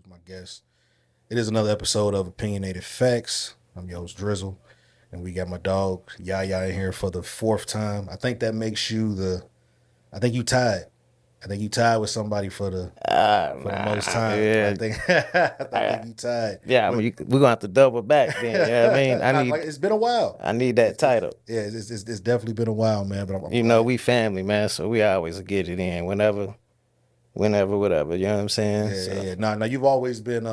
with my guest. It is another episode of Opinionated Facts. I'm your host Drizzle, and we got my dog YaYa in here for the fourth time. I think that makes you the. I think you tied. I think you tied with somebody for the most time. Yeah, I think I I, think you tied. yeah. I But mean, we're gonna have to double back then. You know what I mean? not like it's been a while. I need that It's title. yeah, it's definitely been a while, man. But I'm You know, glad. we family, man. So we always get it in whatever. You know what I'm saying? Yeah, yeah, So yeah. Now you've always been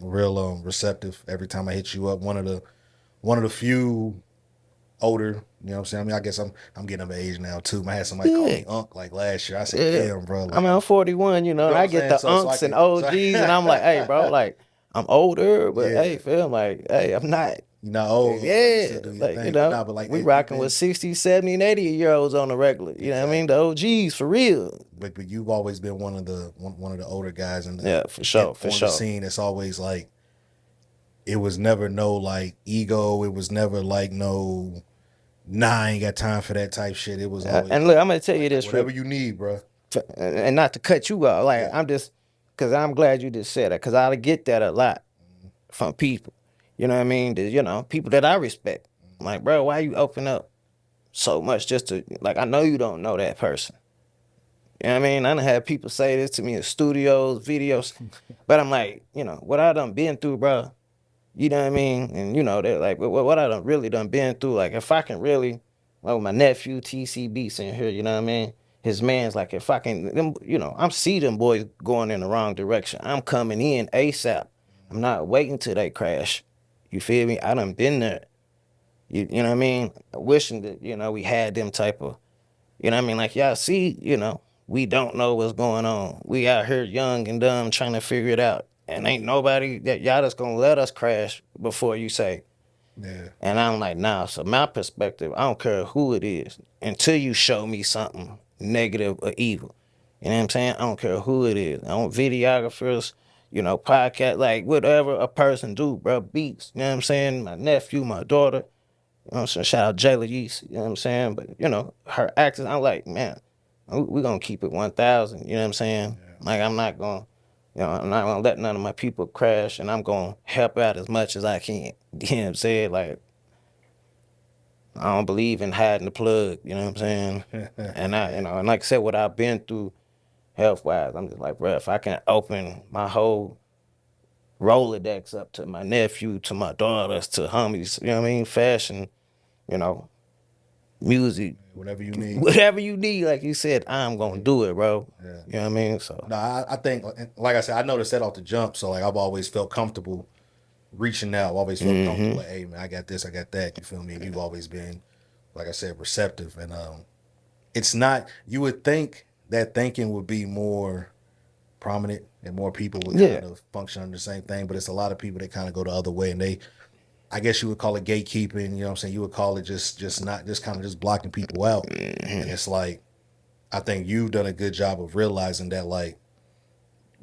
real receptive every time I hit you up. One of the few older, you know what I'm saying? I mean, I guess I'm getting up in age now too. I had somebody call yeah, me Unc like last year. I said, yeah. damn, bro, I like mean, I'm 41. You know, you know and what I I'm get saying? the So I unks and can OGs, and I'm like, hey, bro, like I'm older, but yeah. hey, feel like, hey, I'm not. You're not old yet. Like you Yeah, still do your like thing. But nah, but like we you've rocking with been 60, 70, and 80 year olds on the regular. You know what I mean? exactly. The OGs for real. But you've always been one of the older guys Yeah, for sure, for on the sure. scene. It's always like it was never no like ego. It was never like no I ain't got time for that type shit. It was always And look, I'm gonna tell you like this real, whatever you need, bro. and not to cut you out. Like Yeah. I'm just, cause I'm glad you just said that, cause I get that a lot from people. You know what I mean? People that I respect. Like, bro, why you open up so much just to like? I know you don't know that person. You know what I mean? I done had people say this to me in studios, videos, but I'm like, what I done been through, bro. You know what I mean? And they're like, what I done really done been through. Like, if I can really, like my nephew TC Beats in here, you know what I mean? His man's like, if I can, I'm see them boys going in the wrong direction. I'm coming in ASAP. I'm not waiting till they crash. You feel me? I done been there. You know what I mean? Wishing that, we had them type of, you know what I mean? Like, y'all see, we don't know what's going on. We out here young and dumb trying to figure it out. And ain't nobody that y'all just gonna let us crash before you say. Yeah. And I'm like, nah. So my perspective, I don't care who it is, until you show me something negative or evil. You know what I'm saying? I don't care who it is. I don't videographers, podcast, like whatever a person do, bro, beats. You know what I'm saying? My nephew, my daughter. You know what I'm saying? Shout out Jayla Yeast. You know what I'm saying? But her actions, I'm like, man, we gonna keep it 1,000. You know what I'm saying? Yeah. Like I'm not gonna let none of my people crash, and I'm gonna help out as much as I can. You know what I'm saying? Like I don't believe in hiding the plug. You know what I'm saying? And and like I said, what I've been through health wise, I'm just like, bro, if I can open my whole Rolodex up to my nephew, to my daughters, to homies, you know what I mean? Fashion, you know, music, Whatever you need. whatever you need, like you said, I'm gonna do it, bro. Yeah. You know what I mean? So No, I think like I said, I noticed that off the jump. So like I've always felt comfortable reaching out. I've always felt comfortable like, hey man, I got this, I got that. You feel me? And you've always been, like I said, receptive. And it's not you would think that thinking would be more prominent and more people would yeah, kind of function under the same thing, but it's a lot of people that kind of go the other way and they I guess you would call it gatekeeping, you know what I'm saying? You would call it just not just kind of just blocking people out. And it's like I think you've done a good job of realizing that like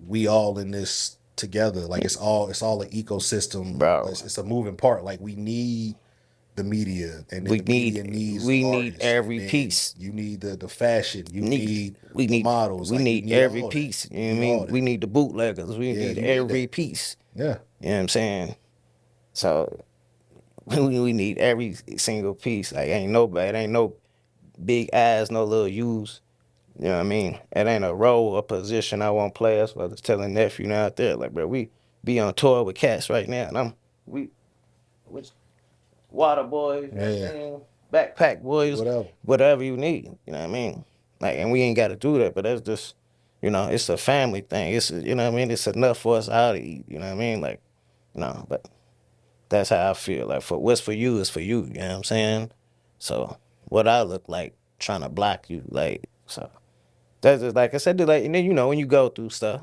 we all in this together. Like it's all an ecosystem. bro. It's a moving part. Like we need the media, and then We the media need needs the we need artists, and every then piece. you need the fashion, you Need need we the need models. we Like you need need every all that. piece. You You know what I need all mean? We that. need the bootleggers. We Yeah, need you need every that. piece. Yeah, You know what I'm saying? So we need every single piece. Like ain't no big ass, no little U's. You know what I mean? It ain't a role or position I want players. I was telling nephew now out there, like, bro, we be on tour with cats right now, and we with water boys, you know what I'm yeah, saying? Backpack boys, whatever. whatever you need. You know what I mean? Like, and we ain't got to do that, but that's just, it's a family thing. You know what I mean? It's enough for us all to eat. You know what I mean? Like, but that's how I feel. Like, for what's for you is for you. You know what I'm saying? So, what I look like trying to block you, like, so that's just like I said. Like, and then when you go through stuff,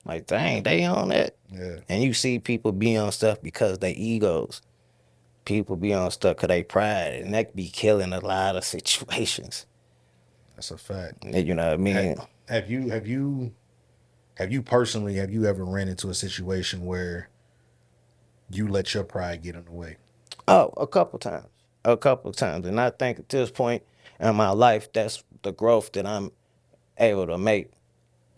like, dang, they on that, Yeah, and you see people be on stuff because they egos. People be on stuff because they pride, and that be killing a lot of situations. that's a fact. And you know what I Ha- mean? have you personally have you ever ran into a situation where you let your pride get in the way? Oh, a couple times, and I think at this point in my life, that's the growth that I'm able to make.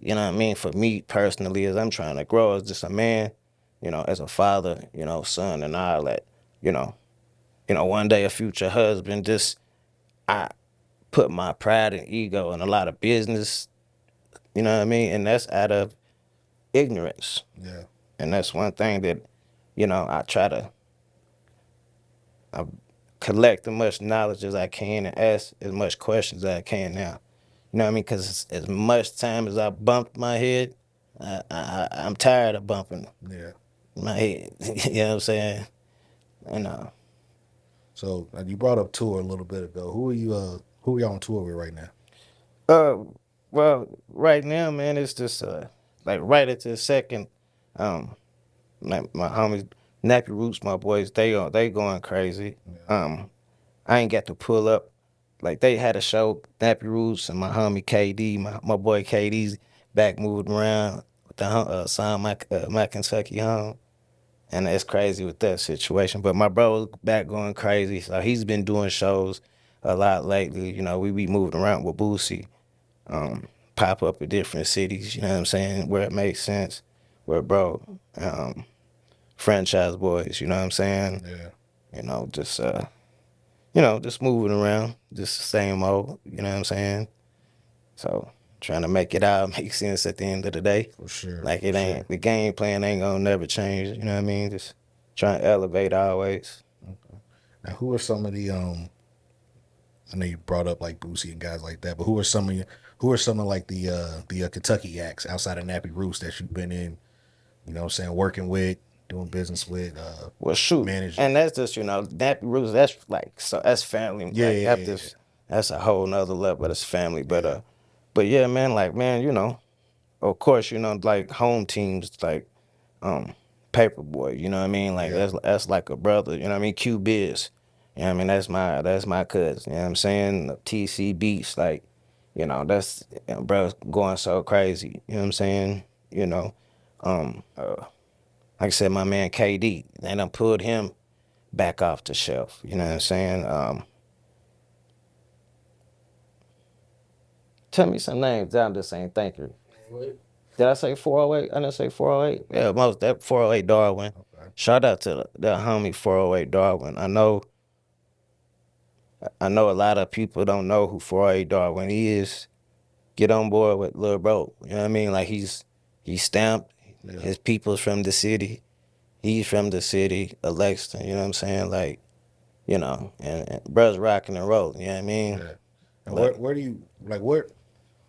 you know what I mean, for me personally, as I'm trying to grow as just a man, you know, as a father, you know, son and all that, you know, one day a future husband, just I put my pride and ego in a lot of business, you know what I mean? And that's out of ignorance. Yeah. And that's one thing that, you know, I try to collect as much knowledge as I can and ask as much questions as I can now. You know what I mean? Because as much time as I bumped my head, I'm tired of bumping Yeah. my head. You know what I'm saying? And So you brought up tour a little bit ago. Who are you on tour with right now? uh, well, right now, man, it's just like right at this second, um, like my homies, Nappy Roots, my boys, they going crazy. Yeah. I ain't got to pull up. Like they had a show, Nappy Roots and my homie KD, my boy KD's back moving around with the son my Kentucky home. And it's crazy with that situation. But my bro back going crazy. So he's been doing shows a lot lately. You know, we be moving around with Boosie, pop up in different cities, you know what I'm saying, where it makes sense. Where franchise boys, you know what I'm saying? Yeah. You know, just moving around, just the same old, you know what I'm saying? So trying to make it out make sense at the end of the day. For sure. Like it for ain't sure. the game plan ain't gonna never change, you know what I mean? Just trying to elevate always. Now, who are some of the I know you brought up like Boosie and guys like that, but who are some of like the Kentucky acts outside of Nappy Roots that you've been in, you know what I'm saying, working with, doing business with, Well shoot. managing? And that's just, Nappy Roots, that's like so that's family. Yeah, Like yeah, yeah, that's a whole nother level. That's family. But yeah. but yeah, man, like man, of course, like home teams like Paperboy, you know what I mean? Like Yeah. that's like a brother, you know what I mean? Q Biz. You know what I mean? That's my cousin, you know what I'm saying? TC Beats, like, that's bro going so crazy, you know what I'm saying? You know, like I said, my man KD, they done pulled him back off the shelf, you know what I'm saying? Tell me some names. I'm just saying thank you. What? Did I say 408? I didn't say 408. Yeah, most that 408 Darwin. Okay. Shout out to the homie 408 Darwin. I know a lot of people don't know who 408 Darwin is. Get on board with Lil Bro. You know what I mean? Like he's stamped. Yeah. His people's from the city. He's from the city of Lexington. You know what I'm saying? Like, and bro's rocking and rolling. You know what I mean? Yeah. And where Like, where do you like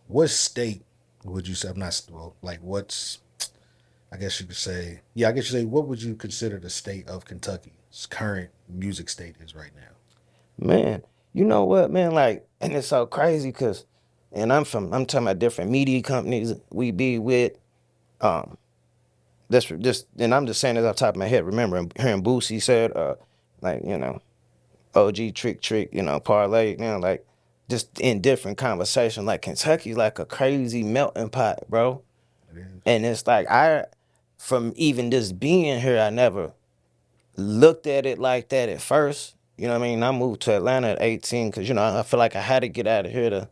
what state would you say? I'm not well, like what's I guess you could say, yeah, I guess you say, what would you consider the state of Kentucky's current music state is right now? man, you know what, man? Like, and it's so crazy because, and I'm talking about different media companies we be with. Um, and I'm just saying this off the top of my head. Remember, hearing Boosie said, like, OG Trick, parlay, like, just in different conversation. Like, Kentucky's like a crazy melting pot, bro. It is. And it's like, from even just being here, I never looked at it like that at first. You know what I mean? I moved to Atlanta at 18 because, I feel like I had to get out of here to,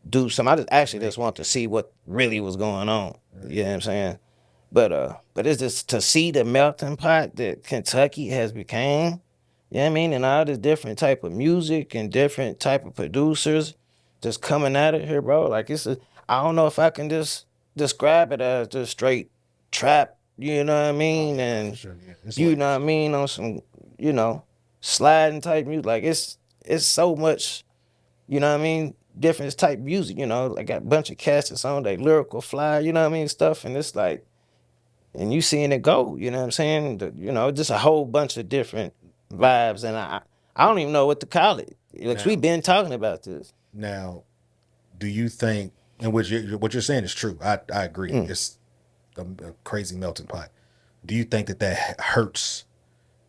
do some. I just actually just want to see what really was going on. You know what I'm saying? But it's just to see the melting pot that Kentucky has became. You know what I mean? And all this different type of music and different type of producers just coming at it here, bro. Like I don't know if I can just describe it as just straight trap. You know what I mean? For And sure, yeah. It's you like, know what I mean on some, sliding type music. Like it's so much. You know what I mean? Different type music, I got a bunch of cats that's on they lyrical fly, you know what I mean? Stuff. And it's like, and you seeing it go, you know what I'm saying? Just a whole bunch of different vibes. And I don't even know what to call it. Like, now, we've been talking about this. now, do you think, and what you're saying is true. I agree. Mm. It's a crazy melting pot. Do you think that hurts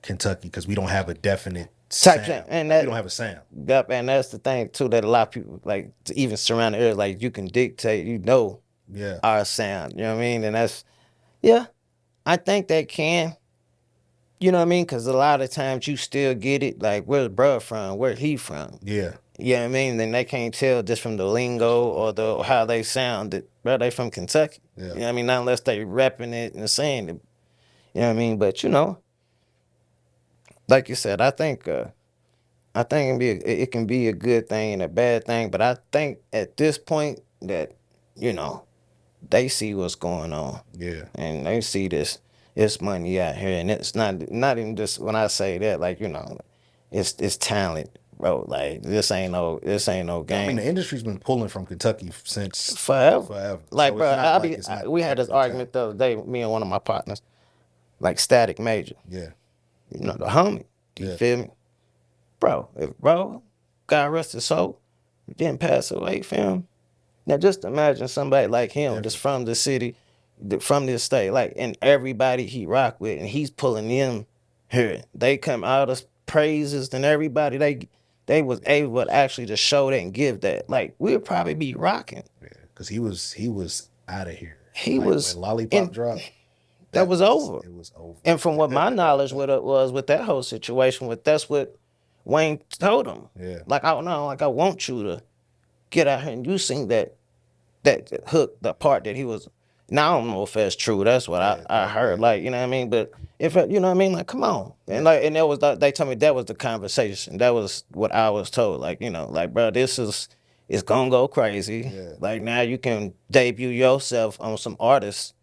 Kentucky because we don't have a definite Type sound? thing. And Like, we don't have a sound. yep, and that's the thing too that a lot of people like to even surround the area, like you can dictate, Yeah. our sound. You know what I mean? And yeah, I think they can. You know what I mean? Because a lot of times you still get it like, where's bruh from? Where he from? Yeah. You know what I mean? Then they can't tell just from the lingo or the how they sound that, bro, they from Kentucky. Yeah. You know what I mean? Not unless they repping it and saying it. You know what I mean? But like you said, I think it can be a good thing and a bad thing. But I think at this point that, they see what's going on. Yeah. And they see this money out here. And it's not even just when I say that, like, it's talent, bro. Like this ain't no I mean, game. the industry's been pulling from Kentucky since Forever. forever. Like, So bro, it's not like it's not we had this technical argument the other day, me and one of my partners, like Static Major, talent. the homie. You Yeah. feel me? Bro, if bro, God rest his soul, didn't pass away, fam. Now just imagine somebody like him, just from the city, from this state, like, and everybody he rock with, and he's pulling them here. They come out as praises, and everybody they was able to actually to show that and give that. Like, we'll probably be rocking. Yeah. Because he was out of here. He Like, was when Lollipop in. dropped. That was over. It was over. And from what my knowledge with it was with that whole situation, that's what Wayne told him. Yeah. Like, I don't know, like, I want you to get out here and you sing that hook, the part that he was. Now I don't know if that's true. That's what I heard. Like, you know what I mean? But if you know what I mean, like, come on. And that was they told me that was the conversation. That was what I was told. Like, like, bro, it's gonna go crazy. Yeah. Like, now you can debut yourself on some artist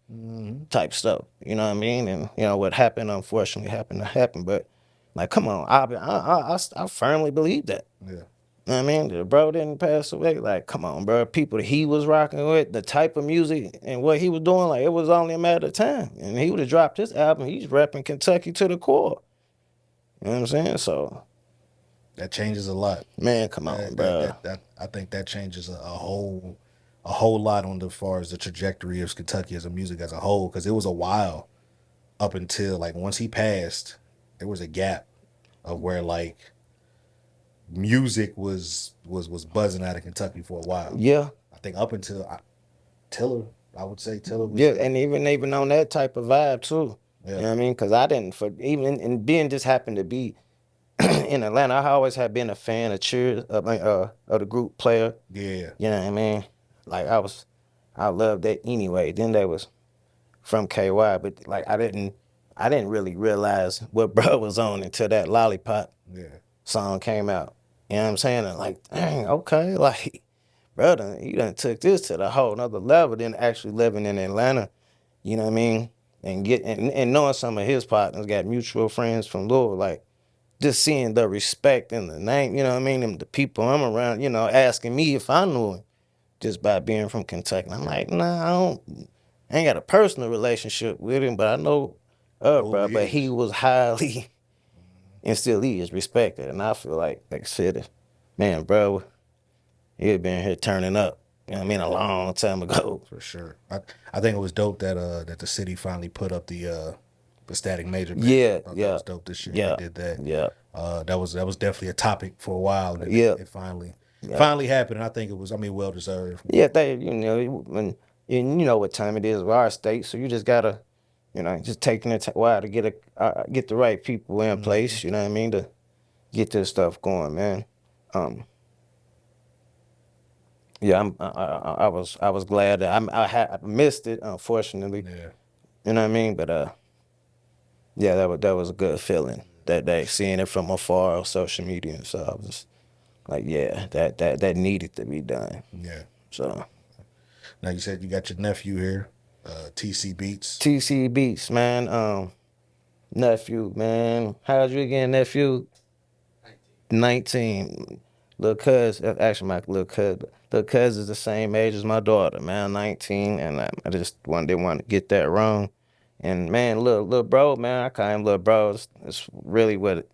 type stuff. You know what I mean? And what happened, unfortunately, happened to happen. But like, come on, I firmly believe that. Yeah. You know what I mean? The bro didn't pass away. Like, come on, bro. People that he was rocking with, the type of music and what he was doing, like, it was only a matter of time. And he would have dropped his album. He's repping Kentucky to the core. You know what I'm saying? So, That changes a lot. man, come on, bro. I think that changes a whole lot on the far as the trajectory of Kentucky as a music as a whole. Because it was a while up until, like, once he passed, there was a gap of where, like, music was buzzing out of Kentucky for a while. Yeah. I think up until Tiller, I would say Tiller was. Yeah, and even on that type of vibe too. Yeah. You know what I mean? Because I didn't, for even, and being just happened to be in Atlanta, I always have been a fan of Cheers, of the group Player. Yeah. You know what I mean? Like, I loved that anyway. Then they was from KY, but like, I didn't really realize what bro was on until that Lollipop Yeah. song came out. You know what I'm saying? And like, dang, okay, like, brother, you done took this to the whole nother level than actually living in Atlanta. You know what I mean? And knowing some of his partners got mutual friends from Louisville, like, just seeing the respect and the name, you know what I mean? And the people I'm around, asking me if I knew him just by being from Kentucky. And I'm like, nah, I ain't got a personal relationship with him, but I know bro, but he was highly and still he is respected. And I feel like I said, man, bro, he had been here turning up. You know what I mean? A long time ago. For sure. I think it was dope that the city finally put up the Static Major band. Yeah, I thought yeah. that was dope this year. Yeah. They did that. Yeah. That was definitely a topic for a while. And Yeah. it finally happened. And I think it was, well deserved. Yeah, when you know what time it is with our state, so you just gotta, just taking a while to get the right people in place. You know what I mean, to get this stuff going, man. Yeah, I was glad that I missed it, unfortunately. Yeah. You know what I mean, but yeah, that was a good feeling that day, seeing it from afar on social media. And so I was like, yeah, that needed to be done. Yeah. So Now you said you got your nephew here, TC Beats. TC Beats, man. Nephew, man. How'd you again, nephew? 19. Little cuz, actually my little cuz. Little cuz is the same age as my daughter, man. 19, and I just didn't want to get that wrong. And man, little bro, man, I call him little bro. It's really what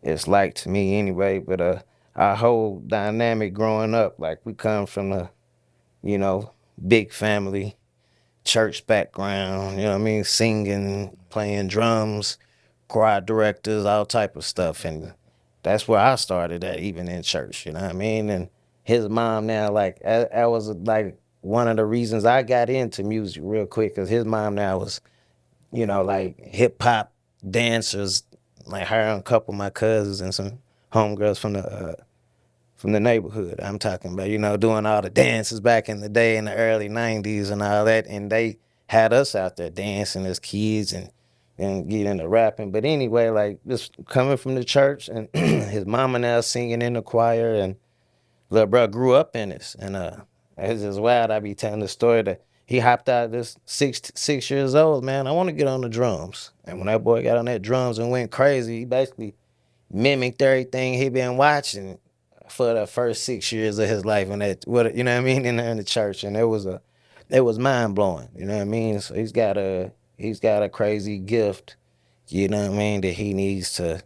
it's like to me anyway. But our whole dynamic growing up, like, we come from a, big family, church background, you know what I mean? Singing, playing drums, choir directors, all type of stuff. And that's where I started at, even in church, you know what I mean? And his mom now, like, that was like one of the reasons I got into music real quick, because his mom now was, like, hip hop dancers, like her and a couple of my cousins and some homegirls from from the neighborhood. I'm talking about, doing all the dances back in the day in the early 90s and all that. And they had us out there dancing as kids and get into rapping. But anyway, like just coming from the church and his mama now singing in the choir, and little bro grew up in this. And it's just wild. I be telling the story that he hopped out this 6 years old, man. I want to get on the drums. And when that boy got on that drums and went crazy, he basically mimicked everything he been watching for the first 6 years of his life, and that, what you know what I mean, in the church. And it was mind blowing, you know what I mean. So he's got a crazy gift, you know what I mean, that he needs to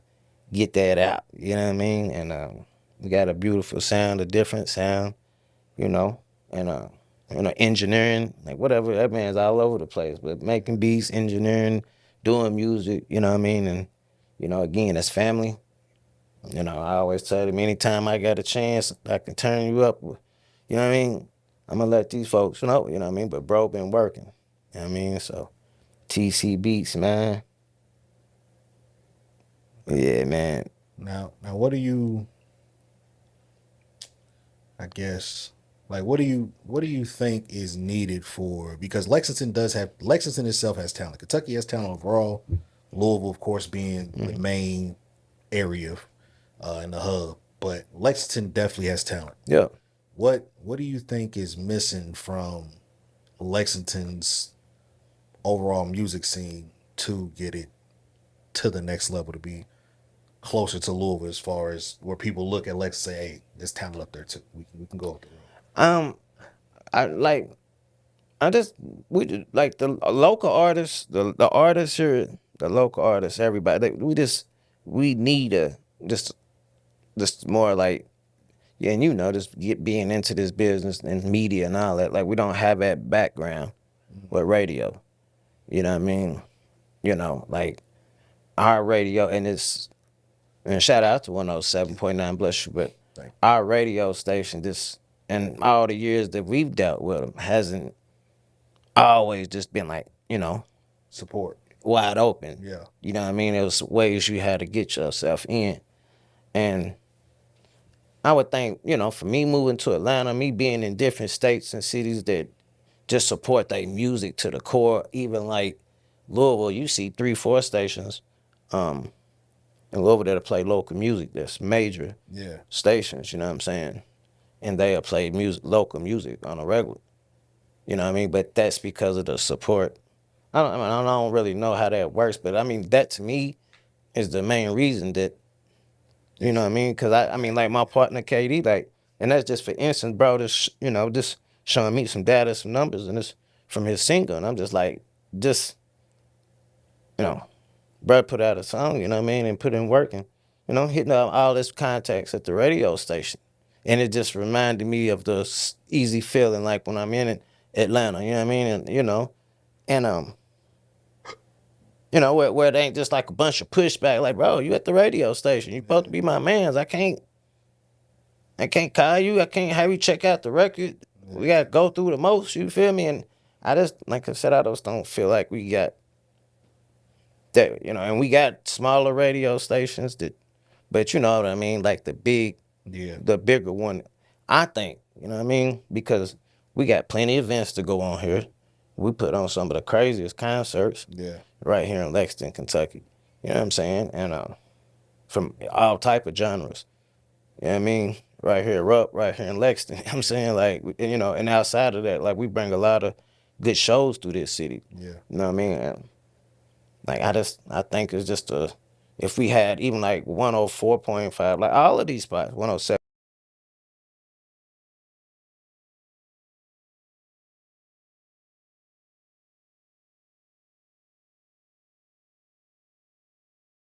get that out, you know what I mean. And he got a beautiful sound, a different sound, you know, and engineering, like whatever. That man's all over the place, but making beats, engineering, doing music, you know what I mean. And again, that's family. I always tell them, anytime I got a chance, I can turn you up. You know what I mean? I'm gonna let these folks know, you know what I mean? But bro been working. You know what I mean? So TC Beats, man. Yeah, man. Now, what do you? I guess, like, what do you think is needed for? Because Lexington itself has talent. Kentucky has talent overall. Louisville, of course, being the main area in the hub, but Lexington definitely has talent. Yeah. What do you think is missing from Lexington's overall music scene to get it to the next level, to be closer to Louisville, as far as where people look at Lexington and say, hey, there's talent up there too. We can go up the road. Um, I like. I just like the local artists, the artists here, the local artists, everybody. We need just more like, yeah, and just being into this business and media and all that. Like, we don't have that background with radio. You know what I mean? Like our radio, and shout out to 107.9, bless you, but Thank our radio station, just and all the years that we've dealt with them, hasn't always just been like, Support. wide open. Yeah. You know what I mean? It was ways you had to get yourself in. And I would think, for me moving to Atlanta, me being in different states and cities that just support their music to the core, even like Louisville, you see 3-4 stations in Louisville that'll play local music. That's major Yeah. stations, you know what I'm saying? And they'll play local music on a regular. You know what I mean? But that's because of the support. I don't really know how that works, but I mean, that to me is the main reason that, you know what I mean? Because I mean, like my partner KD, like, and that's just for instance, bro, just showing me some data, some numbers, and it's from his single. And I'm just like, just, bro put out a song, you know what I mean? And put in work and, hitting up all this contacts at the radio station. And it just reminded me of the easy feeling like when I'm in Atlanta, you know what I mean? And where it ain't just like a bunch of pushback, like, bro, you at the radio station, you supposed to be my mans. I can't call you, I can't have you check out the record. We gotta go through the most, you feel me? And I just, like I said, I just don't feel like we got that, and we got smaller radio stations but you know what I mean, like the bigger one, I think, you know what I mean? Because we got plenty of events to go on here. We put on some of the craziest concerts right here in Lexington, Kentucky. You know what I'm saying? And from all type of genres. You know what I mean? Right here, right here in Lexington. You know what I'm saying? Like, and outside of that, like, we bring a lot of good shows through this city. Yeah. You know what I mean? And, like, I think it's just if we had even like 104.5, like all of these spots, 107.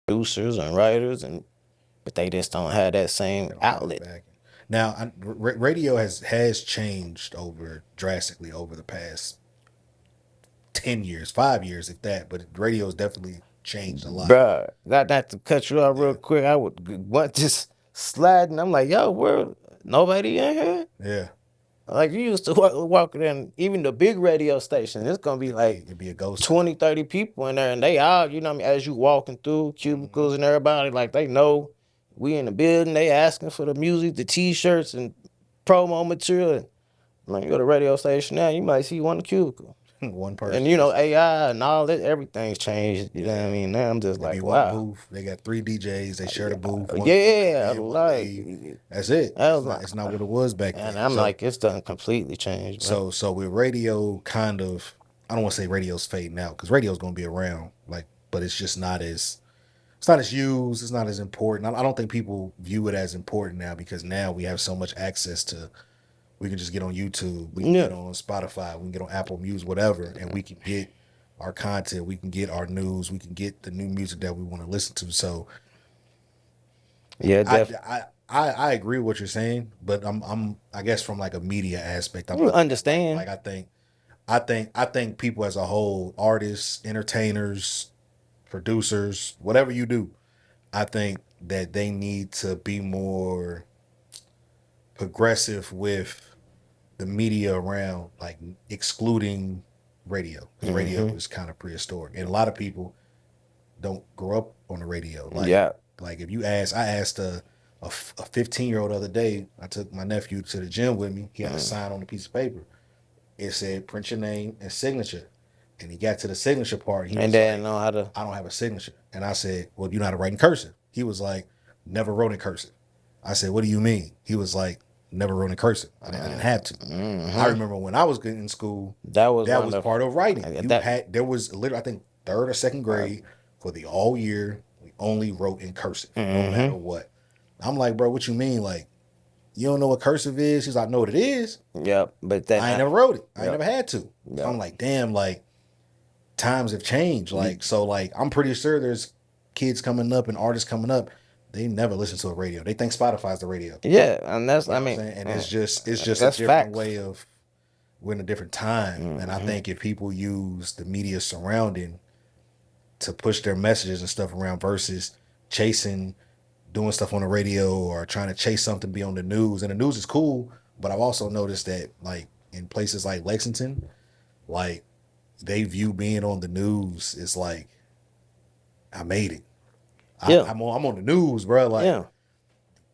Producers and writers, but they just don't have that same outlet. Now, radio has changed drastically over the past 10 years, 5 years, if that. But radio's definitely changed a lot. Bruh, not to cut you off real quick. I would just sliding. I'm like, yo, nobody in here? Yeah. Like, you used to walk in, even the big radio station, it's going to be like It'd be a ghost 20, 30 people in there. And they all, you know what I mean, as you walking through cubicles and everybody, like, they know we in the building, they asking for the music, the T-shirts, and promo material. And, man, you go to the radio station now, you might see one in the cubicle. One person. And you know, AI and all that, everything's changed. You know what I mean? Now I'm just They be like, one wow. booth. They got 3 DJs. They share the booth. One Yeah, come in, one like leave. That's it. that was It's not what it was back then. and I'm So, like, it's done completely changed, bro. so with radio, kind of, I don't want to say radio's fading out because radio's gonna be around. Like, but it's just not as it's not as used. It's not as important. I don't think people view it as important now because now we have so much access to. We can just get on YouTube. We can Yeah. get on Spotify. We can get on Apple Music, whatever, and we can get our content. We can get our news. We can get the new music that we want to listen to. So Yeah, I, definitely. I agree with what you're saying, but I guess from like a media aspect, I'm You looking at understand? like I think people as a whole, artists, entertainers, producers, whatever you do, I think that they need to be more progressive with the media around, like excluding radio, because radio Mm-hmm. is kind of prehistoric, and a lot of people don't grow up on the radio. Yeah. Like if you ask, I asked a 15-year-old the other day. I took my nephew to the gym with me. He had a sign on a piece of paper. It said, "Print your name and signature." And he got to the signature part. He And was they like, didn't know how to. "I don't have a signature." And I said, "Well, you know how to write in cursive?" He was like, "Never wrote in cursive." I said, "What do you mean?" He was like, "Never wrote in cursive. I didn't have to." I remember when I was getting in school, That was that one was of part of writing. You that. had there was literally, I think, third or second grade for the all year. We only wrote in cursive, no matter what. I'm like, bro, what you mean? Like, you don't know what cursive is? He's like, I know what it is. Yep. But that. I ain't never wrote it. I ain't Yep. never had to. So Yep. I'm like, damn, like times have changed. Like, so like I'm pretty sure there's kids coming up and artists coming up. They never listen to a radio. They think Spotify's the radio. Yeah, and that's. You know I what I'm mean, saying? And it's just a that's different facts. way of we're in a different time. And I think if people use the media surrounding to push their messages and stuff around versus chasing doing stuff on the radio or trying to chase something, be on the news. And the news is cool, but I've also noticed that like in places like Lexington, like they view being on the news is like I made it. Yeah. I'm on the news, bro. Like Yeah.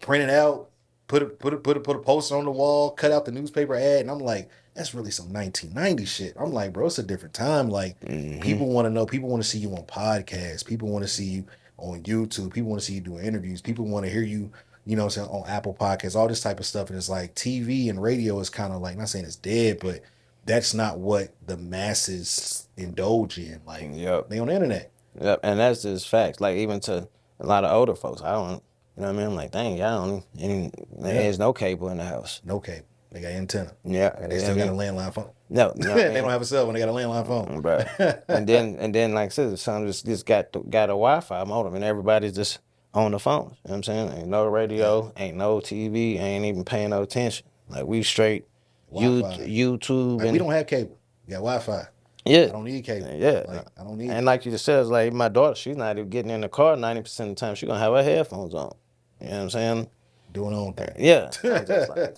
print it out, put a poster on the wall, cut out the newspaper ad, and I'm like, that's really some 1990 shit. I'm like, bro, it's a different time. Like people want to know, people want to see you on podcasts, people want to see you on YouTube, people want to see you doing interviews, people want to hear you, you know what I'm saying, on Apple Podcasts, all this type of stuff. And it's like TV and radio is kind of like, not saying it's dead, but that's not what the masses indulge in. Like Yep. they on the internet. Yep. And that's just facts. Like even to a lot of older folks, I don't. You know what I mean? I'm like, dang, y'all don't. There's no cable in the house. No cable. They got antenna. Yeah. They still got a landline phone. No. They don't have a cell phone. They got a landline phone. Bro. and then like I said, some just got a Wi-Fi modem, and everybody's just on the phone. You know what I'm saying? Ain't no radio, ain't no TV, ain't even paying no attention. Like we straight Wi-Fi. YouTube. Like, and we don't have cable. We got Wi-Fi. yeah, I don't need cable. yeah. Like I don't need. And like you just said, it's like my daughter, she's not even getting in the car 90% of the time. She's gonna have her headphones on. You know what I'm saying? doing her own thing. Yeah. I'm just like,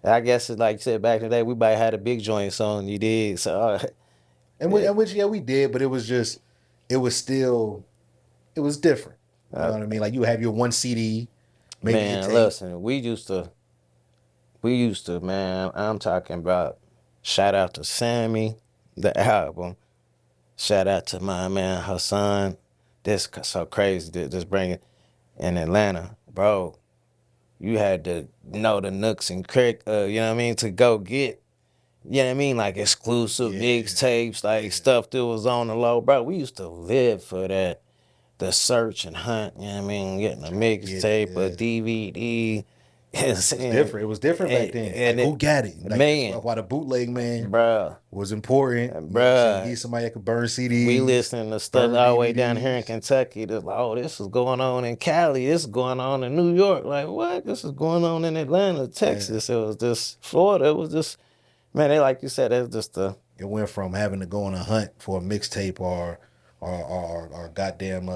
I guess it's like you said back in the day, we might had a big joint song. You did so. Which we did, but it was just, it was still, it was different. You know what I mean? Like you have your one CD, maybe your Man, tape. listen, we used to, man, I'm talking about shout out to Sammy, the album. Shout out to my man Hassan. This so crazy, this bringing in Atlanta, bro. You had to know the nooks and crick, you know what I mean, to go get, you know what I mean, like exclusive mixtapes, like stuff that was on the low, bro. We used to live for that. The search and hunt, you know what I mean, getting a mixtape, a DVD. It was different. It was different back then. And like, who got it? Like, man. that's why the bootleg man Bruh. was important. You know what I'm Bruh. saying? Need somebody that could burn CDs. We listening to stuff burn all the way down here in DVDs. Kentucky. That's like, oh, this is going on in Cali. This is going on in New York. Like, what? This is going on in Atlanta, Texas. It was just Florida. It was just, man, they like you said, that's just the. It went from having to go on a hunt for a mixtape or goddamn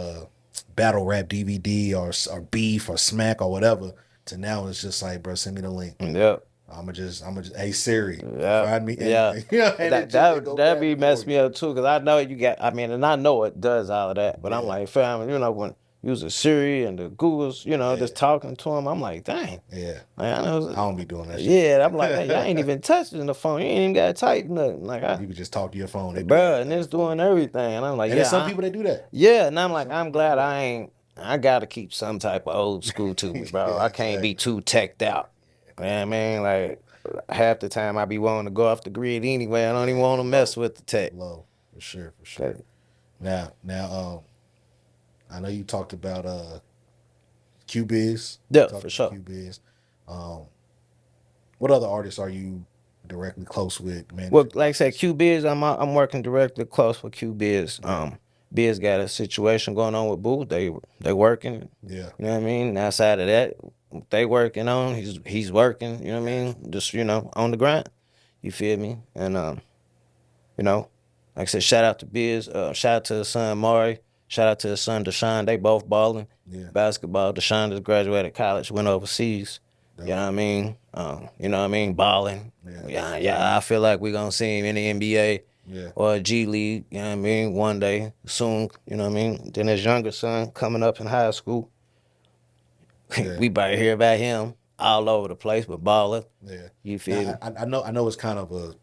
battle rap DVD or beef or smack or whatever to now it's just like, bro, send me the link. Yep. I'm just, hey Siri, Yeah. find me. Yeah. And That be messed me up too, because I know you got, I mean, and I know it does all of that, but I'm like, fam, you know, when using Siri and the Googles, you know, Yeah. just talking to him. I'm like, dang. Yeah. Like, I know. I don't be doing that shit. Yeah, I'm like, hey, I ain't even touching the phone. You ain't even got to type nothing. Like, You could just talk to your phone. They do bruh, and everything it's for you. doing everything. And I'm like, And there's yeah, some people that do that. yeah. And I'm like, I'm glad I ain't. I gotta keep some type of old school to me, bro. Yeah, I can't be exactly. too teched out. You know what I mean? Like half the time I be wanting to go off the grid anyway. I don't even want to mess with the tech. Low, for sure, for sure. Now, I know you talked about QBiz. Yeah, Talked for about sure. QBiz. Um, what other artists are you directly close with, Well, managing like I said, artists? Q Biz, I'm working directly close with Q Biz. Biz got a situation going on with Boo. They working. Yeah, You know what I mean? Outside of that, they working on. He's working. You know what I mean? Just on the grind. You feel me? And you know, like I said, shout out to Biz. Shout out to his son Mari. Shout out to his son Deshaun. They both balling yeah. basketball. Deshaun just graduated college, went overseas. You know what I mean? You know what I mean? Balling. Yeah. Yeah. I feel like we're gonna see him in the NBA Yeah. or G League. You know what I mean? One day soon. You know what I mean? Then his younger son coming up in high school. Yeah. We about to hear about him all over the place, but balling. Yeah. You feel me? Now, I know it's kind of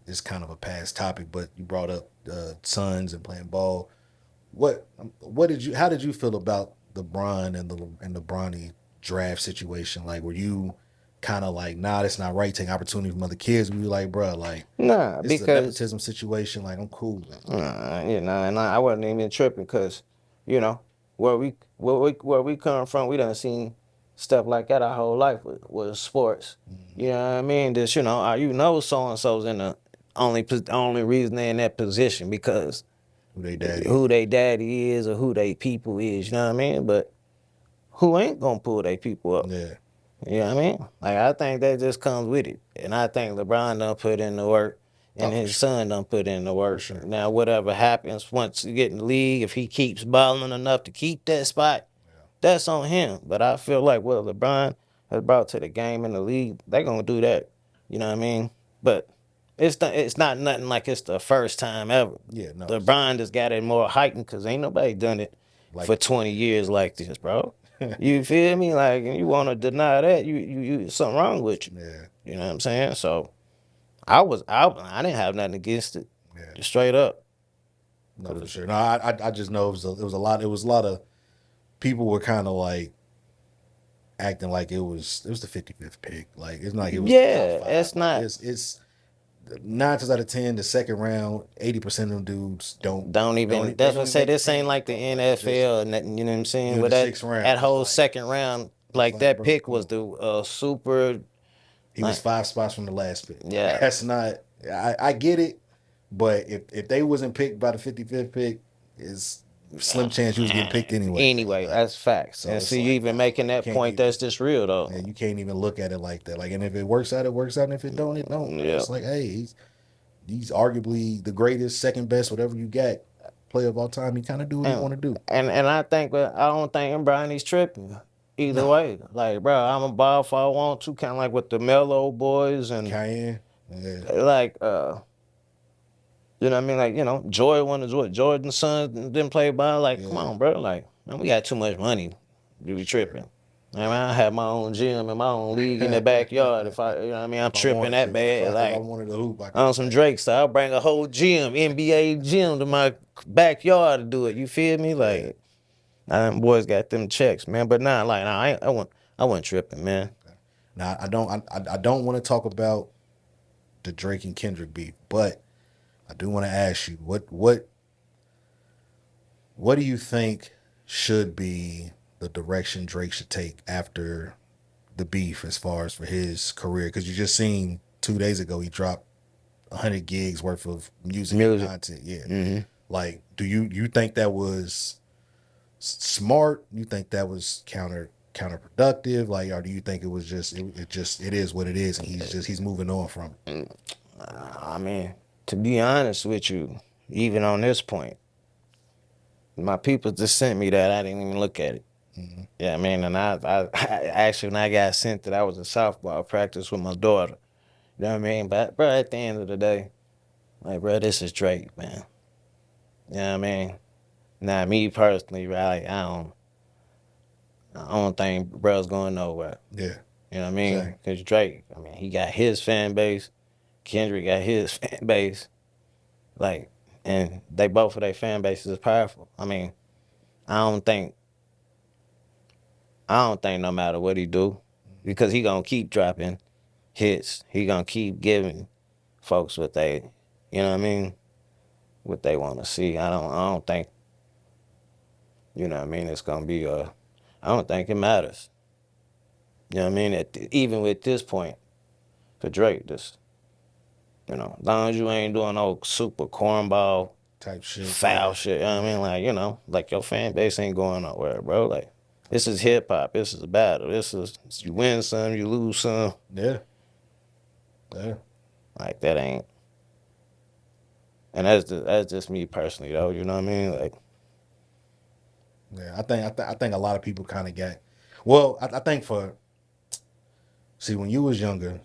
it's kind of a past topic, but you brought up sons and playing ball. How did you feel about the Bron and the Bronny draft situation? Like, were you kind of like, nah, that's not right, taking opportunity from other kids? Were you like, bruh, like, Nah, this is a because nepotism situation, like, I'm cool. and I wasn't even tripping because, you know, where we come from, we done seen stuff like that our whole life with sports. You know what I mean? Just so and so's in the only reason they're in that position because Who they daddy? who they daddy is or who they people is. You know what I mean? But who ain't gonna pull they people up? Yeah. You know what I mean? Like I think that just comes with it, and I think LeBron done put in the work, and Oh, for his sure. son done put in the work. sure. Now, whatever happens once you get in the league, if he keeps balling enough to keep that spot, that's on him. But I feel like what LeBron has brought to the game in the league, they gonna do that. You know what I mean? But it's not nothing like it's the first time ever. Yeah, no. LeBron just got it more heightened because ain't nobody done it Like- for 20 years like this, bro. You feel me? Like, and you want to deny that, you something wrong with you. Yeah. You know what I'm saying? So I didn't have nothing against it. Yeah. Just straight up. No, for sure. No, I just know it was a lot of people were kind of like acting like it was the 55th pick. Like, it's not like it was the Yeah, top 5. it's not. It's 9 times out of 10, the second round, 80% of them dudes don't Even. That's what I say. This ain't like the NFL or nothing. You know what I'm saying? in With the that 6th round, that it's whole like- second round, like like, that bro, pick come was the super. He was 5 spots from the last pick. Yeah. That's not. I get it, but if they wasn't picked by the 55th pick, is slim chance you was getting picked anyway. Anyway, that's facts. So And it's see, you like, even making that can't point, even- that's just real though. Yeah, you can't even look at it like that. Like, and if it works out, it works out. And if it don't, it don't. Yeah. It's like, hey, he's arguably the greatest, second best, whatever you got, player of all time. He kind of do what he want to do. And I think, but I don't think Bronny's tripping. Either way, like, bro, I'm a ball if I want to, kind of like with the Mellow Boys and Cayenne, yeah, like, you know what I mean? Like, Jordan's son didn't play ball. Like, come on, bro. Like, man, we got too much money to be tripping. I mean, I have my own gym and my own league in the backyard. If I, you know what I mean, I'm tripping that bad. If Like, I wanted to hoop, I could on some Drake style, I'll bring a whole gym, NBA gym to my backyard to do it. You feel me? Like, them boys got them checks, man. But nah, like, nah, I wasn't tripping, man. Now, I don't want to talk about the Drake and Kendrick beef, but I do want to ask you what do you think should be the direction Drake should take after the beef as far as for his career? Because you just seen 2 days ago he dropped 100 gigs worth of music. Content. Yeah, like, do you think that was smart? You think that was counterproductive? Like, or do you think it was just it is what it is, and he's moving on from it? I mean, to be honest with you, even on this point, my people just sent me that. I didn't even look at it. Yeah, I mean, and I actually, when I got sent that, I was in softball practice with my daughter. You know what I mean? But, bro, at the end of the day, like, bro, this is Drake, man. You know what I mean? Now, me personally, right, I don't. I don't think bro's going nowhere. Yeah. You know what I mean? Same. Because Drake, I mean, he got his fan base. Kendrick got his fan base. Like, and they both of their fan bases is powerful. I mean, I don't think I don't think no matter what he do, because he gonna keep dropping hits. He gonna keep giving folks what they, you know what I mean, what they want to see. I don't think, you know what I mean. It's gonna be I don't think it matters. You know what I mean. Even with this point for Drake, just as long as you ain't doing no super cornball Type shit. foul Yeah. shit. You know what I mean? Like, like your fan base ain't going nowhere, bro. Like, this is hip hop. This is a battle. This is, you win some, you lose some. Yeah. Yeah. Like, that ain't. And that's just me personally, though. You know what I mean? Like, Yeah. I think a lot of people kind of got. Well, I think see, when you was younger,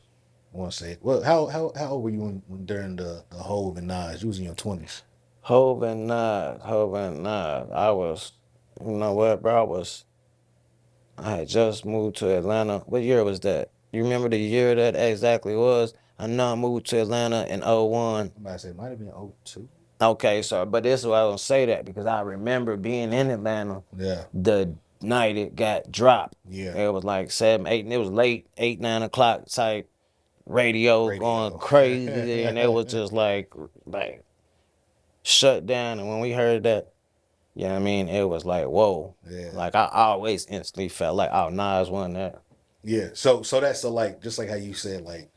I want to say, well, how old were you when during the Hove and Nas? You was in your 20s. Hove and Nas. I was, you know what, bro? I had just moved to Atlanta. What year was that? You remember the year that exactly was? I know I moved to Atlanta in '01. Somebody said it might have been '02. Okay, so but this is why I don't say that because I remember being in Atlanta Yeah. the night it got dropped. Yeah. It was like 7, 8, and it was late, 8, 9 o'clock type radio going Radio. crazy, and it was just like shut down. And when we heard that, you know what I mean, it was like whoa. Yeah. Like I always instantly felt like oh Nas won that. Yeah. So that's like just like how you said like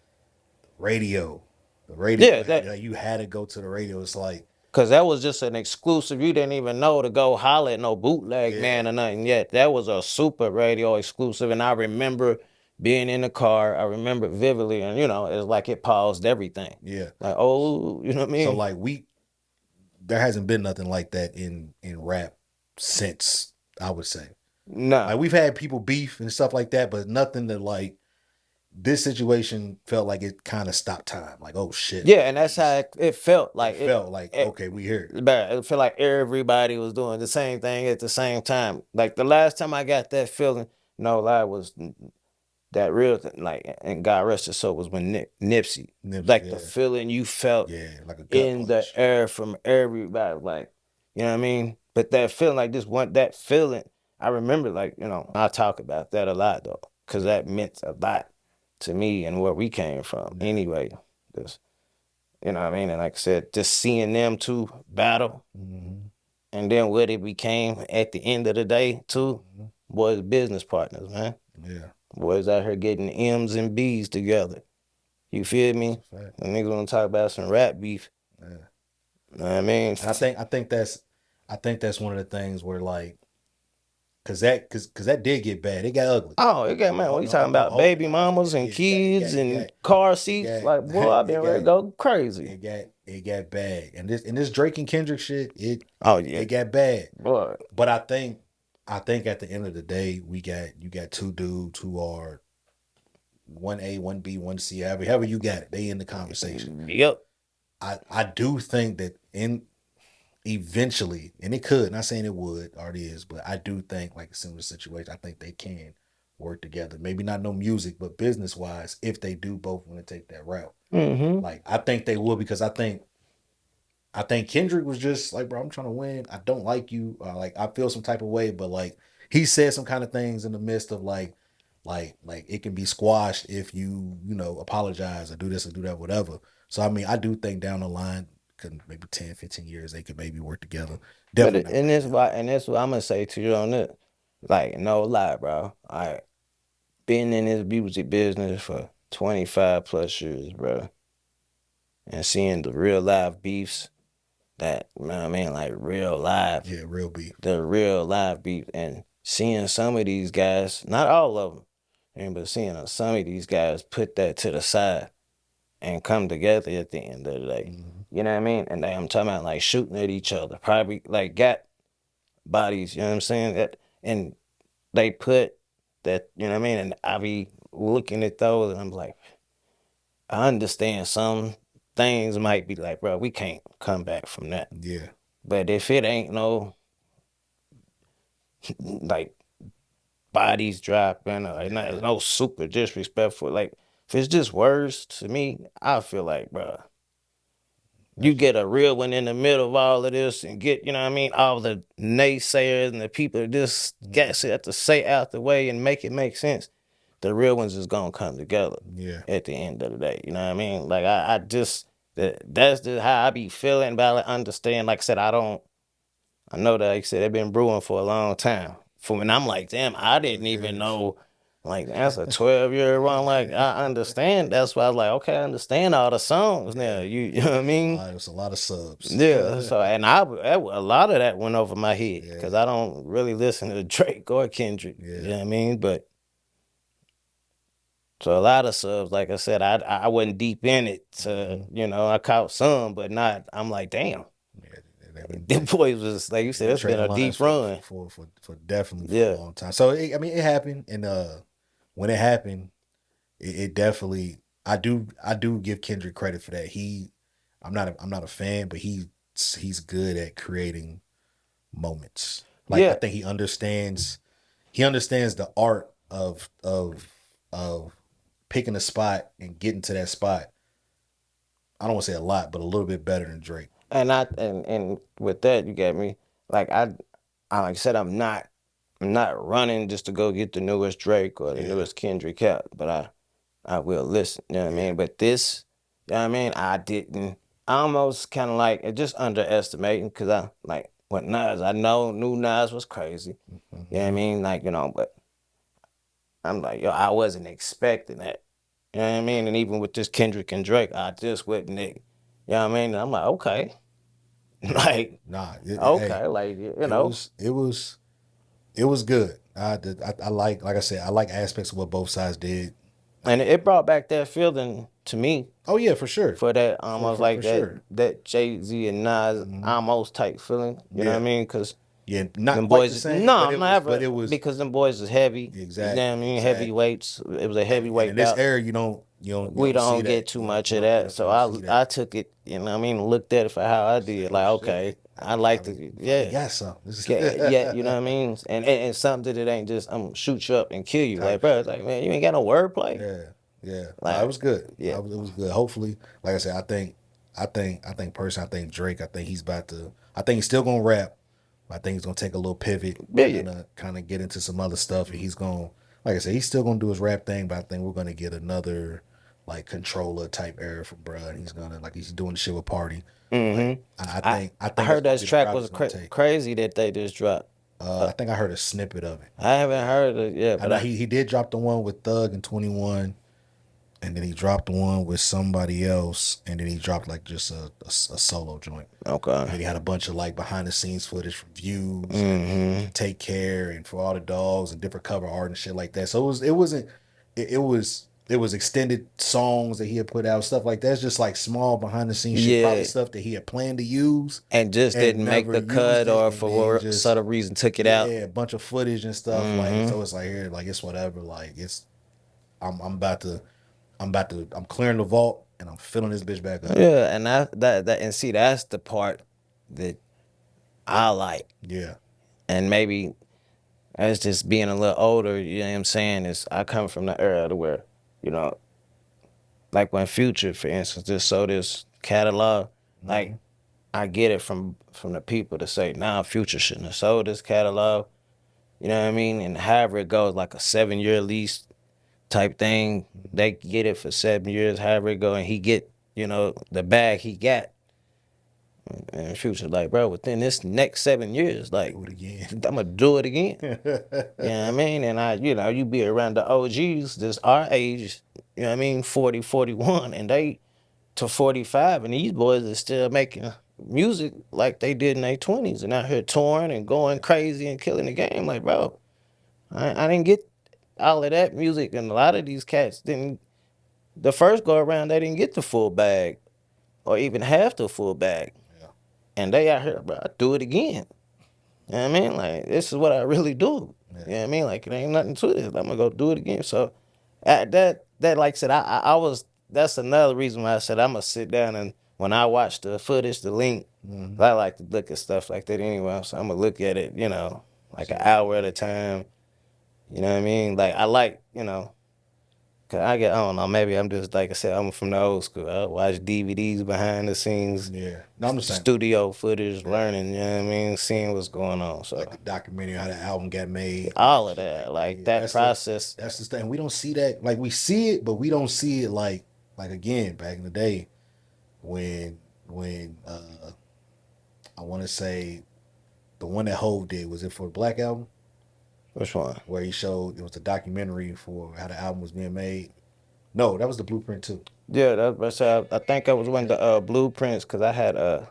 radio, the radio. Yeah, that Like, you had to go to the radio. It's like because that was just an exclusive. You didn't even know to go holler at no bootleg yeah, man or nothing yet. That was a super radio exclusive. And I remember being in the car. I remember vividly. And, it's like it paused everything. yeah. Like, oh, you know what I So mean? like there hasn't been nothing like that in rap since, I would say. Nah. Like we've had people beef and stuff like that, but nothing that like this situation felt like it kind of stopped time. Like, oh shit. Yeah, and that's how it felt. It Like, felt like, it, okay, we here. but it felt like everybody was doing the same thing at the same time. Like, the last time I got that feeling, no lie, was that real thing, like, and God rest his soul, was when Nipsey, Nipsey, like the yeah. feeling you felt Yeah, like a gut in the punch. air from everybody, like, you know what I mean? But that feeling, like this one, that feeling, I remember, like, I talk about that a lot though, because that meant a lot to me and where we came from. Yeah. Anyway, just you know what I mean? And like I said, just seeing them two battle, Mm-hmm. and then what it became at the end of the day too, Mm-hmm. boys business partners, man. Yeah. Boys out here getting M's and B's together. You feel me? That's a fact. The niggas wanna talk about some rap beef. Yeah. You know what I mean? And I think that's one of the things where like cause that did get bad. It got ugly. Oh, it got man. What you talking about? Baby mamas and kids and car seats. Like, boy, I've been ready to go crazy. it got bad. And this Drake and Kendrick shit, Oh yeah, it got bad. boy. But I think at the end of the day, you got two dudes who are 1A, 1B, 1C, however you got it. They in the conversation. Yep. I do think that eventually, and it could, not saying it would or it is, but I do think like a similar situation, I think they can work together. Maybe not no music, but business wise, if they do both want to take that route. Mm-hmm. Like I think they will because I think Kendrick was just like, bro, I'm trying to win. I don't like you. Like I feel some type of way, but like he said some kind of things in the midst of like it can be squashed if you apologize or do this or do that, whatever. So I mean, I do think down the line, maybe 10, 15 years, they could maybe work together. But Definitely not and right that's now. why, and that's what I'm gonna say to you on it. Like, no lie, bro. I been in this music business for 25 plus years, bro, and seeing the real live beefs that, you know what I mean, like real live, Yeah, real beef. the real live beef, and seeing some of these guys, not all of them, but seeing some of these guys put that to the side and come together at the end of the day. Mhm. You know what I mean? And I'm talking about like shooting at each other, probably like got bodies, you know what I'm saying? And they put that, you know what I mean? And I be looking at those and I'm like, I understand some things might be like, bro, we can't come back from that. Yeah. But if it ain't no like bodies dropping, or no super disrespectful. Like if it's just words to me, I feel like, bro, you get a real one in the middle of all of this and get, you know what I mean, all the naysayers and the people that just got shit to say out the way and make it make sense. The real ones is gonna come together. Yeah. At the end of the day, you know what I mean? Like I just that's just how I be feeling. But I understand. Like I said, I know that, like I said, they've been brewing for a long time. For when I'm like, damn, I didn't even know. Like that's a 12-year run. Like I understand. That's why I was like, okay, I understand all the songs now. You know what I mean? It's a lot of subs. Yeah. So and a lot of that went over my head because I don't really listen to Drake or Kendrick. Yeah. You know what I mean? But so a lot of subs, like I said, I wasn't deep in it. You know, I caught some, but not. I'm like, damn. Them boys was like you said. It's been a deep run for definitely for a long time. So I mean, it happened, and when it happened, it definitely. I do give Kendrick credit for that. I'm not a fan, but he's good at creating moments. Like I think he understands the art of picking a spot and getting to that spot. I don't want to say a lot, but a little bit better than Drake. And with that, you got me. Like like I said, I'm not running just to go get the newest Drake or the newest Kendrick out, but I will listen. You know what I mean? But this, you know what I mean? I didn't. I almost kind of like just underestimating because I like what Nas. I knew Nas was crazy. You know what I mean? Like but I'm like I wasn't expecting that. You know what I mean? And even with this Kendrick and Drake, I just wouldn't. You know what I mean? And I'm like, okay. Like okay, like it was good. I like I said, I like aspects of what both sides did, and it brought back that feeling to me. Oh yeah, for sure. For that almost like that Jay-Z and Nas almost type feeling. You know what I mean? Because not them quite boys. the same. No, but it was because them boys is heavy. Exactly. You know what I mean? Heavyweights. It was a heavyweight. And in this era, you don't we don't get too much of that. So I took it, you know what I mean, looked at it for how I did. Like, okay, I like to got some. You know what I mean? And something that ain't just I'm shoot you up and kill you. Like, bro, it's like, man, you ain't got no wordplay. Yeah. Like, it was good. Yeah. It was good. Hopefully, like I said, I think Drake, I think he's still gonna rap. I think he's gonna take a little pivot and kind of get into some other stuff. And he's gonna, like I said, he's still gonna do his rap thing, but I think we're gonna get another like controller type era from bruh. And he's gonna he's doing the shit with Party. Mm-hmm. Like, I heard that track was crazy that they just dropped. I think I heard a snippet of it. I haven't heard it yet, but he did drop the one with Thug and 21. And then he dropped one with somebody else, and then he dropped like just a solo joint. Okay. And he had a bunch of like behind the scenes footage from Views, and Take Care, and For All the Dogs, and different cover art and shit like that. So it was extended songs that he had put out, stuff like that. It's just like small behind the scenes shit, probably stuff that he had planned to use and just didn't make the cut, or for some reason took it out. Yeah, a bunch of footage and stuff. Like so, it's like here, like it's whatever. Like it's I'm clearing the vault and I'm filling this bitch back up. Yeah, and and see that's the part that I like. Yeah. And maybe as just being a little older, you know what I'm saying, is I come from the era to where, like when Future, for instance, just sold this catalog, like I get it from the people to say, nah, Future shouldn't have sold this catalog. You know what I mean? And however it goes, like a 7-year lease type thing. They get it for 7 years, however it go, and he get, the bag he got. And Future like, bro, within this next 7 years, like, I'm gonna do it again. You know what I mean? And you be around the OGs, this our age, you know what I mean, 40, 41, and they to 45, and these boys are still making music like they did in their 20s and out here touring and going crazy and killing the game. Like, bro, I didn't get all of that music, and a lot of these cats didn't. The first go around, they didn't get the full bag, or even half the full bag, and they out here, bro. I do it again. You know what I mean? Like this is what I really do. You know what I mean? Like it ain't nothing to this. I'm gonna go do it again. So, that like I said, I was. That's another reason why I said I'm gonna sit down and when I watch the footage, the link, I like to look at stuff like that anyway. So I'm gonna look at it, like an hour at a time. You know what I mean? Like I like, you know, 'cause I don't know, maybe I'm just like I said, I'm from the old school. I watch DVDs behind the scenes, Yeah. No, I'm the same. studio footage, Yeah. learning, you know what I mean, seeing what's going on. Like So the documentary, how the album got made, all of shit like that, that. like Yeah, that process. that's the thing. We don't see that. Like we see it, but we don't see it like again back in the day when I want to say the one that Hove did, was it for the Black Album, Which one? where he showed it was a documentary for how the album was being made. No, that was the Blueprint too. Yeah, that's I think I was one of the blueprints because I had yeah,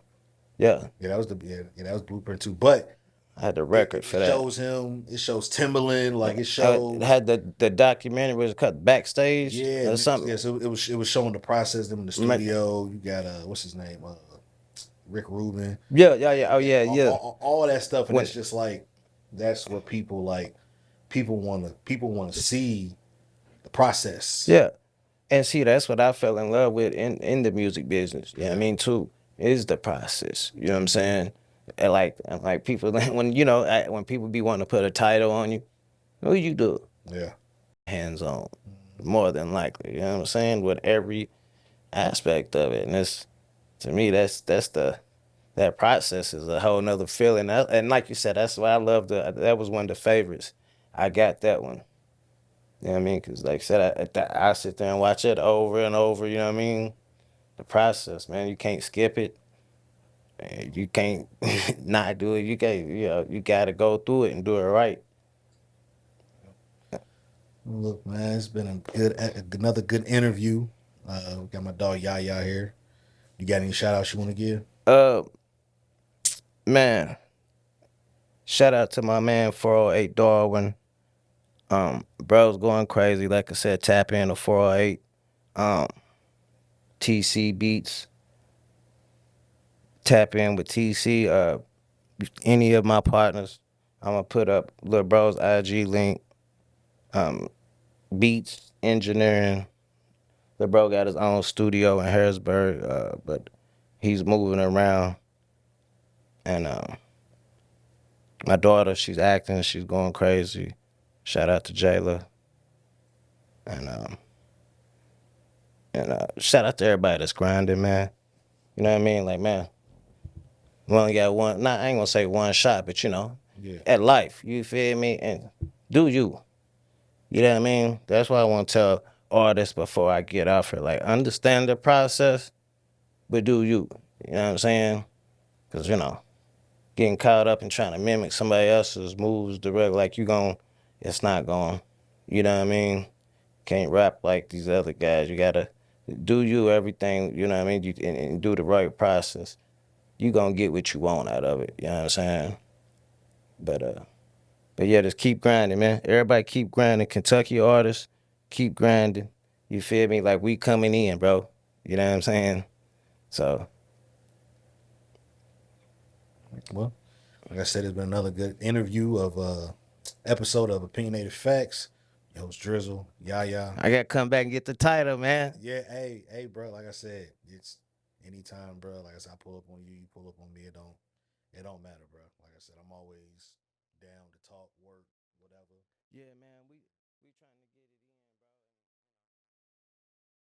Yeah, that was that was Blueprint too. But I had the it, record it for that. shows him. It shows Timberland. Like it It shows. had the documentary was cut backstage Yeah, or yeah. something. So it was showing the process them in the Ma- studio. You got what's his name, Rick Rubin. Yeah, yeah, yeah. Oh Yeah, yeah, yeah. all that stuff, and When it's just like that's what people like. People want to see the process. yeah, and see that's what I fell in love with in the music business. Yeah, I Yeah, mean too is the process. You know what I'm saying? And like people when you know when people be wanting to put a title on you, what you do? yeah. Hands on, more than likely. You know what I'm saying? With every aspect of it, and it's to me that's the that process is a whole nother feeling. And like you said, that's why I love that was one of the favorites. I got that one. You know what I mean? Because like I said, I sit there and watch it over and over. You know what I mean? The process, man. You can't skip it. And you can't not do it. You can't. You know, you got to go through it and do it right. Look, man, it's been another good interview. We got my dog YaYa here. You got any shout outs you want to give? Uh, man. Shout out to my man 408 Darwin. Bro's going crazy. Like I said, tap in to 408. Um, TC Beats. Tap in with TC. Any of my partners. I'm gonna put up Lil Bro's IG link. Um, Beats engineering. Lil Bro got his own studio in Harrisburg, but he's moving around. And my daughter, she's acting. She's going crazy. Shout out to Jayla. And shout out to everybody that's grinding, man. You know what I mean? Like, man, we only got one. Not I ain't gonna say one shot, but you know, Yeah. at life, you feel me? And do you? You know what I mean? That's why I want to tell artists before I get off here. Like, understand the process, but do you? You know what I'm saying? Because, you know, getting caught up in trying to mimic somebody else's moves direct, like it's not going. You know what I mean? Can't rap like these other guys. You got to do you everything, you know what I mean? And do the right process. You going to get what you want out of it. You know what I'm saying? But, uh, But yeah, just keep grinding, man. Everybody keep grinding. Kentucky artists, keep grinding. You feel me? Like we coming in, bro. You know what I'm saying? So Well, like I said, it's been another good interview of episode of Opinionated Facts. Yo, it's Drizzle, YaYa. I gotta come back and get the title, man. Yeah, hey, bro. Like I said, it's anytime, bro. Like I said, I pull up on you, you pull up on me. It don't matter, bro. Like I said, I'm always down to talk, work, whatever. Yeah, man. We trying to get it.